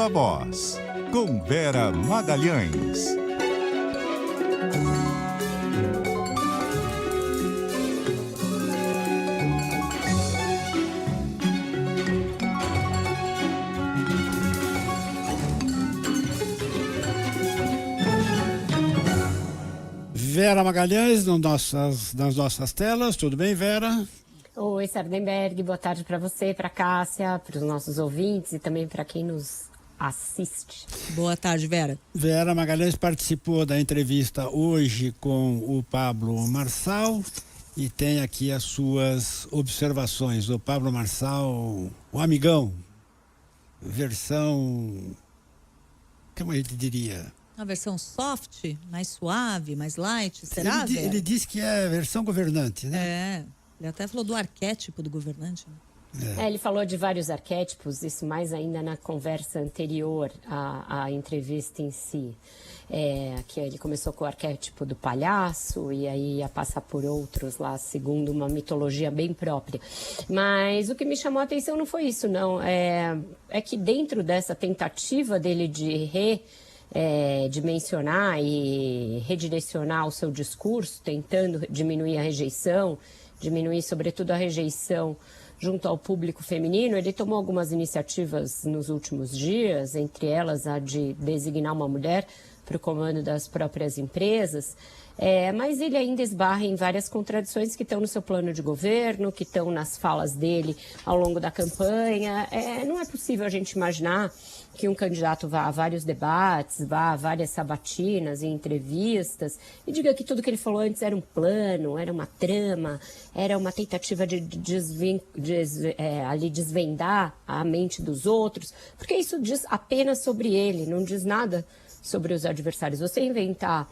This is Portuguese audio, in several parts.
Viva Voz, com Vera Magalhães. Vera Magalhães nas nossas telas. Tudo bem, Vera? Oi, Sardenberg. Boa tarde para você, para Cássia, para os nossos ouvintes e também para quem nos assiste. Boa tarde, Vera. Vera Magalhães participou da entrevista hoje com o Pablo Marçal e tem aqui as suas observações. O Pablo Marçal, o amigão, versão, como a gente diria? Uma versão soft, mais suave, mais light, será, Vera? Ele disse que é a versão governante, né? É, ele até falou do arquétipo do governante. Né? Ele falou de vários arquétipos, isso mais ainda na conversa anterior à entrevista em si. Que ele começou com o arquétipo do palhaço e aí ia passar por outros lá, segundo uma mitologia bem própria. Mas o que me chamou a atenção não foi isso, não. É que dentro dessa tentativa dele de dimensionar e redirecionar o seu discurso, tentando diminuir a rejeição, diminuir sobretudo a rejeição junto ao público feminino, ele tomou algumas iniciativas nos últimos dias, entre elas a de designar uma mulher para o comando das próprias empresas, mas ele ainda esbarra em várias contradições que estão no seu plano de governo, que estão nas falas dele ao longo da campanha. Não é possível a gente imaginar que um candidato vá a vários debates, vá a várias sabatinas e entrevistas e diga que tudo que ele falou antes era um plano, era uma trama, era uma tentativa de desvendar a mente dos outros, porque isso diz apenas sobre ele, não diz nada sobre os adversários. Você inventar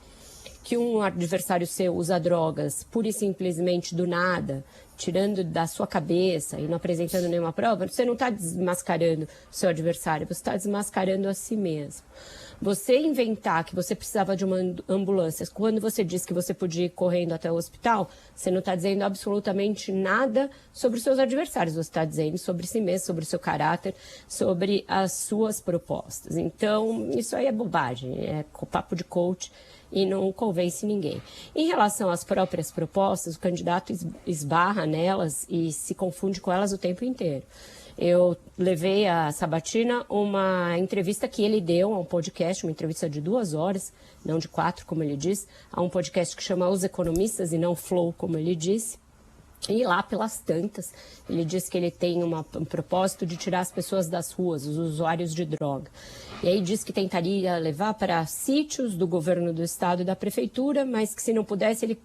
que um adversário seu usa drogas pura e simplesmente do nada, tirando da sua cabeça e não apresentando nenhuma prova, você não está desmascarando o seu adversário, você está desmascarando a si mesmo. Você inventar que você precisava de uma ambulância, quando você disse que você podia ir correndo até o hospital, você não está dizendo absolutamente nada sobre os seus adversários, você está dizendo sobre si mesmo, sobre o seu caráter, sobre as suas propostas. Então, isso aí é bobagem, é papo de coach e não convence ninguém. Em relação às próprias propostas, o candidato esbarra nelas e se confunde com elas o tempo inteiro. Eu levei a Sabatina uma entrevista que ele deu a um podcast, uma entrevista de 2 horas, não de 4, como ele disse, a um podcast que chama Os Economistas e não Flow, como ele disse. E lá pelas tantas, ele disse que ele tem um propósito de tirar as pessoas das ruas, os usuários de droga. E aí disse que tentaria levar para sítios do governo do estado e da prefeitura, mas que se não pudesse ele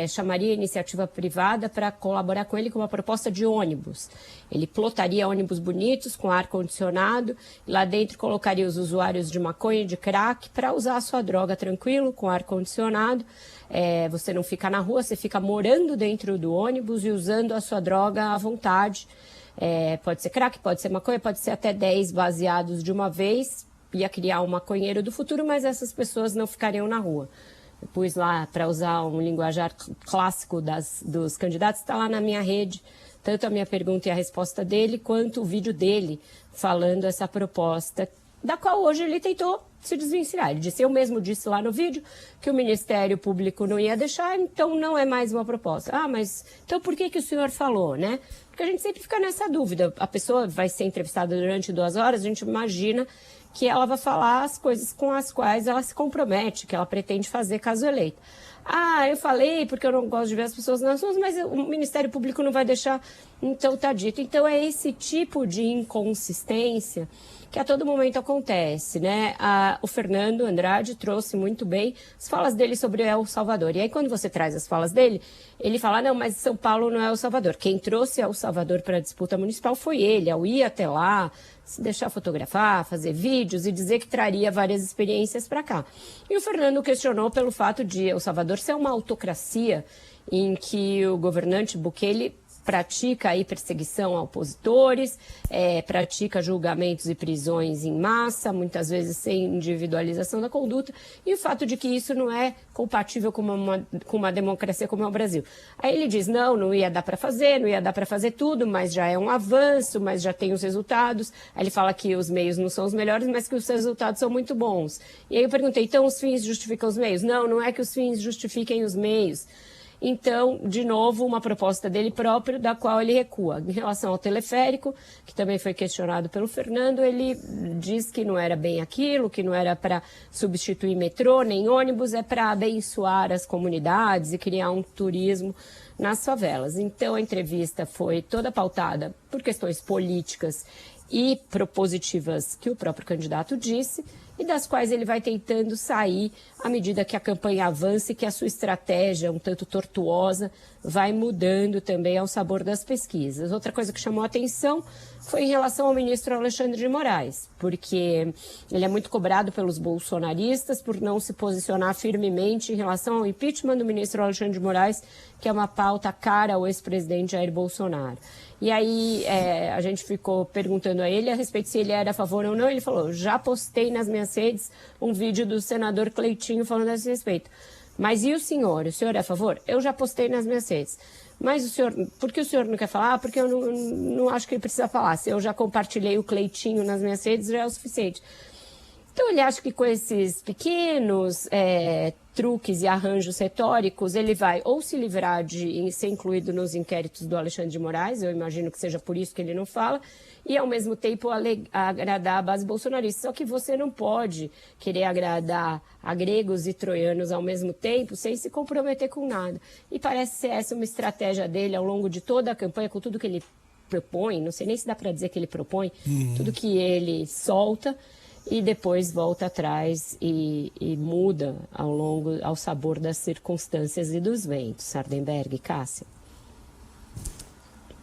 chamaria a iniciativa privada para colaborar com ele com uma proposta de ônibus. Ele plotaria ônibus bonitos com ar-condicionado e lá dentro colocaria os usuários de maconha e de crack para usar a sua droga tranquilo, com ar-condicionado. Você não fica na rua, você fica morando dentro do ônibus e usando a sua droga à vontade. Pode ser crack, pode ser maconha, pode ser até 10 baseados de uma vez. Ia criar um maconheiro do futuro, mas essas pessoas não ficariam na rua. Eu pus lá, para usar um linguajar clássico dos candidatos, está lá na minha rede, tanto a minha pergunta e a resposta dele, quanto o vídeo dele falando essa proposta, da qual hoje ele tentou se desvencilhar. Ele disse, eu mesmo disse lá no vídeo que o Ministério Público não ia deixar, então não é mais uma proposta. Ah, mas então por que o senhor falou, né? Porque a gente sempre fica nessa dúvida. A pessoa vai ser entrevistada durante 2 horas, a gente imagina que ela vai falar as coisas com as quais ela se compromete, que ela pretende fazer caso eleita. Ah, eu falei porque eu não gosto de ver as pessoas nas ruas, mas o Ministério Público não vai deixar, então tá dito. Então é esse tipo de inconsistência que a todo momento acontece, né? O Fernando Andrade trouxe muito bem as falas dele sobre El Salvador. E aí quando você traz as falas dele, ele fala, não, mas São Paulo não é El Salvador. Quem trouxe El Salvador para a disputa municipal foi ele, ao ir até lá, se deixar fotografar, fazer vídeos e dizer que traria várias experiências para cá. E o Fernando questionou pelo fato de El Salvador ser uma autocracia em que o governante Bukele pratica aí perseguição a opositores, pratica julgamentos e prisões em massa, muitas vezes sem individualização da conduta, e o fato de que isso não é compatível com uma democracia como é o Brasil. Aí ele diz, não ia dar para fazer tudo, mas já é um avanço, mas já tem os resultados. Aí ele fala que os meios não são os melhores, mas que os resultados são muito bons. E aí eu perguntei, então os fins justificam os meios? Não é que os fins justifiquem os meios. Então, de novo, uma proposta dele próprio, da qual ele recua. Em relação ao teleférico, que também foi questionado pelo Fernando, ele diz que não era bem aquilo, que não era para substituir metrô nem ônibus, é para abençoar as comunidades e criar um turismo nas favelas. Então, a entrevista foi toda pautada por questões políticas e propositivas que o próprio candidato disse, e das quais ele vai tentando sair à medida que a campanha avança e que a sua estratégia, um tanto tortuosa, vai mudando também ao sabor das pesquisas. Outra coisa que chamou a atenção foi em relação ao ministro Alexandre de Moraes, porque ele é muito cobrado pelos bolsonaristas por não se posicionar firmemente em relação ao impeachment do ministro Alexandre de Moraes, que é uma pauta cara ao ex-presidente Jair Bolsonaro. E aí a gente ficou perguntando a ele a respeito se ele era a favor ou não. Ele falou, já postei nas minhas redes um vídeo do senador Cleitinho falando a esse respeito. Mas e o senhor? O senhor é a favor? Eu já postei nas minhas redes. Mas o senhor, por que o senhor não quer falar? Porque eu não acho que ele precisa falar. Se eu já compartilhei o Cleitinho nas minhas redes, já é o suficiente. Então ele acha que com esses pequenos truques e arranjos retóricos, ele vai ou se livrar de ser incluído nos inquéritos do Alexandre de Moraes, eu imagino que seja por isso que ele não fala, e ao mesmo tempo agradar a base bolsonarista. Só que você não pode querer agradar a gregos e troianos ao mesmo tempo sem se comprometer com nada. E parece ser essa uma estratégia dele ao longo de toda a campanha, com tudo que ele propõe, não sei nem se dá para dizer que ele propõe, tudo que ele solta, e depois volta atrás e muda ao sabor das circunstâncias e dos ventos. Sardenberg, Cássia.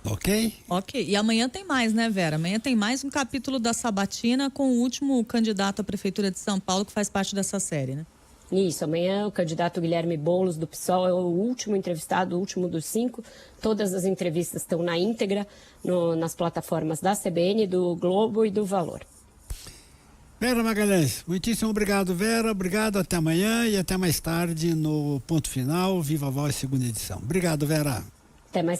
Ok? Ok. E amanhã tem mais, né, Vera? Amanhã tem mais um capítulo da Sabatina com o último candidato à Prefeitura de São Paulo que faz parte dessa série, né? Isso, amanhã o candidato Guilherme Boulos, do PSOL, é o último entrevistado, o último dos 5. Todas as entrevistas estão na íntegra nas plataformas da CBN, do Globo e do Valor. Vera Magalhães, muitíssimo obrigado, Vera. Obrigado, até amanhã e até mais tarde no Ponto Final, Viva a Voz, segunda edição. Obrigado, Vera. Até mais.